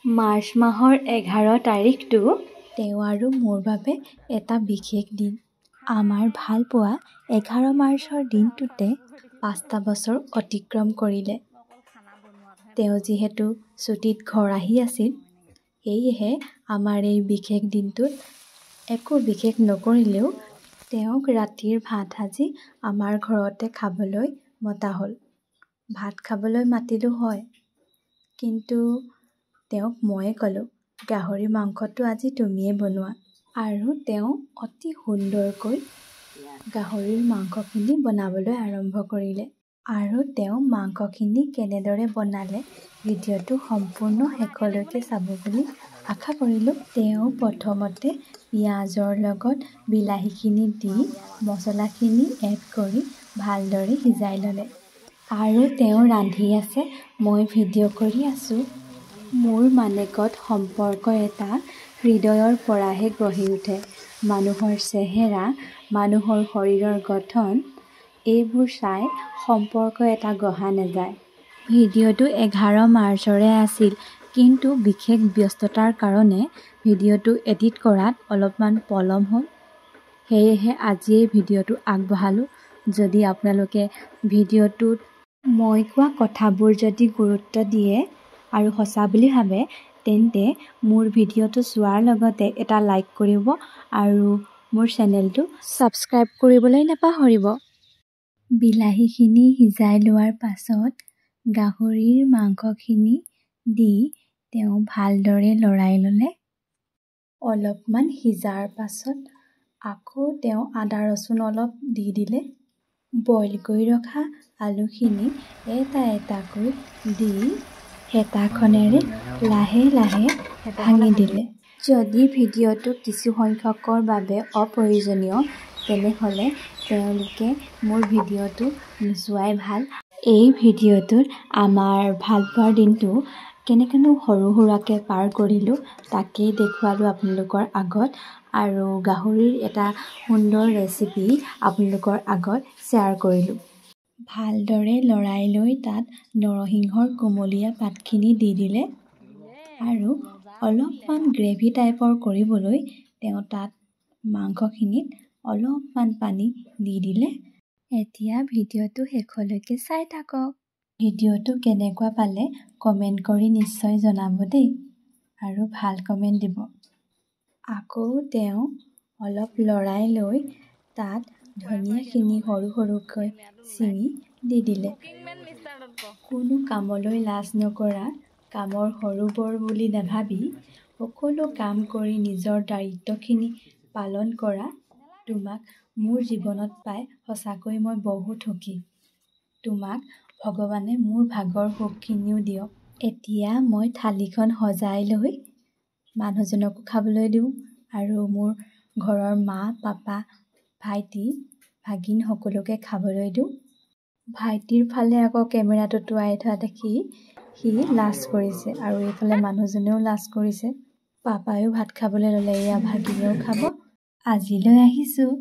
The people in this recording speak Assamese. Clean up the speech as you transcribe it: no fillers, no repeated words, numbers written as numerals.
মাৰ্চ মাহৰ 11 তাৰিখটো তেওঁ আৰু মোৰ বাবে এটা বিশেষ দিন। আমাৰ ভালপোৱা 11 মাৰ্চৰ দিনটোতে 5টা বছৰ অতিক্ৰম কৰিলে। তেওঁ যিহেতু ছুটীত ঘৰ আহি আছিল, সেয়েহে আমাৰ এই বিশেষ দিনটোত একো বিশেষ নকৰিলেও তেওঁক ৰাতিৰ ভাত সাজি আমাৰ ঘৰতে খাবলৈ মতা হ'ল। ভাত খাবলৈ মাতিলোঁ হয়, কিন্তু তেওঁক ময়ে ক'লোঁ, গাহৰি মাংসটো আজি তুমিয়ে বনোৱা। আৰু তেওঁ অতি সুন্দৰকৈ গাহৰিৰ মাংসখিনি বনাবলৈ আৰম্ভ কৰিলে। আৰু তেওঁ মাংসখিনি কেনেদৰে বনালে ভিডিঅ'টো সম্পূৰ্ণ শেষলৈকে চাব বুলি আশা কৰিলোঁ। তেওঁ প্ৰথমতে পিঁয়াজৰ লগত বিলাহীখিনি দি মছলাখিনি এড কৰি ভালদৰে সিজাই ল'লে। আৰু তেওঁ ৰান্ধি আছে, মই ভিডিঅ' কৰি আছোঁ। মোৰ মানেকত সম্পৰ্ক এটা হৃদয়ৰ পৰাহে গঢ়ি উঠে। মানুহৰ চেহেৰা, মানুহৰ শৰীৰৰ গঠন এইবোৰ চাই সম্পৰ্ক এটা গঢ়া নাযায়। ভিডিঅ'টো 11 মাৰ্চৰে আছিল, কিন্তু বিশেষ ব্যস্ততাৰ কাৰণে ভিডিঅ'টো এডিট কৰাত অলপমান পলম হ'ল। সেয়েহে আজিয়েই ভিডিঅ'টো আগবঢ়ালোঁ। যদি আপোনালোকে ভিডিঅ'টোত মই কোৱা কথাবোৰ যদি গুৰুত্ব দিয়ে আৰু সঁচা বুলি ভাবে, তেন্তে মোৰ ভিডিঅ'টো চোৱাৰ লগতে এটা লাইক কৰিব আৰু মোৰ চেনেলটো ছাবস্ক্ৰাইব কৰিবলৈ নাপাহৰিব। বিলাহীখিনি সিজাই লোৱাৰ পাছত গাহৰিৰ মাংসখিনি দি তেওঁ ভালদৰে লৰাই ল'লে। অলপমান সিজাৰ পাছত আকৌ তেওঁ আদা ৰচুন অলপ দি দিলে। বইল কৰি ৰখা আলুখিনি এটা এটাকৈ দি হেতাখনেৰে লাহে লাহে ভাঙি দিলে। যদি ভিডিঅ'টো কিছু সংখ্যকৰ বাবে অপ্ৰয়োজনীয়, তেনেহ'লে তেওঁলোকে মোৰ ভিডিঅ'টো নোচোৱাই ভাল। এই ভিডিঅ'টোত আমাৰ ভালপোৱাৰ দিনটো কেনেকৈনো সৰু সুৰাকৈ পাৰ কৰিলোঁ তাকেই দেখুৱালোঁ আপোনালোকৰ আগত। আৰু গাহৰিৰ এটা সুন্দৰ ৰেচিপি আপোনালোকৰ আগত শ্বেয়াৰ কৰিলোঁ। ভালদৰে লৰাই লৈ তাত নৰসিংহৰ কুমলীয়া পাতখিনি দি দিলে। আৰু অলপমান গ্ৰেভি টাইপৰ কৰিবলৈ তেওঁ তাত মাংসখিনিত অলপমান পানী দি দিলে। এতিয়া ভিডিঅ'টো শেষলৈকে চাই থাকক। ভিডিঅ'টো কেনেকুৱা পালে কমেণ্ট কৰি নিশ্চয় জনাব দেই, আৰু ভাল কমেণ্ট দিব। আকৌ তেওঁ অলপ লৰাই লৈ তাত ধনিয়াখিনি সৰু সৰুকৈ ছিঙি দি দিলে। কোনো কামলৈ লাজ নকৰা, কামৰ সৰু বৰ বুলি নাভাবি সকলো কাম কৰি নিজৰ দায়িত্বখিনি পালন কৰা তোমাক মোৰ জীৱনত পাই সঁচাকৈ মই বহুত সুখী। তোমাক ভগৱানে মোৰ ভাগৰ সুখখিনিও দিয়ক। এতিয়া মই থালিখন সজাই লৈ মানুহজনকো খাবলৈ দিওঁ আৰু মোৰ ঘৰৰ মা, পাপা, ভাইটি, ভাগিন সকলোকে খাবলৈ দিওঁ। ভাইটিৰ ফালে আকৌ কেমেৰাটো টোৱাই থোৱা দেখি সি লাজ কৰিছে, আৰু এইফালে মানুহজনেও লাজ কৰিছে। পাপায়ো ভাত খাবলৈ ল'লে, এয়া ভাগিনেও খাব। আজিলৈ আহিছোঁ।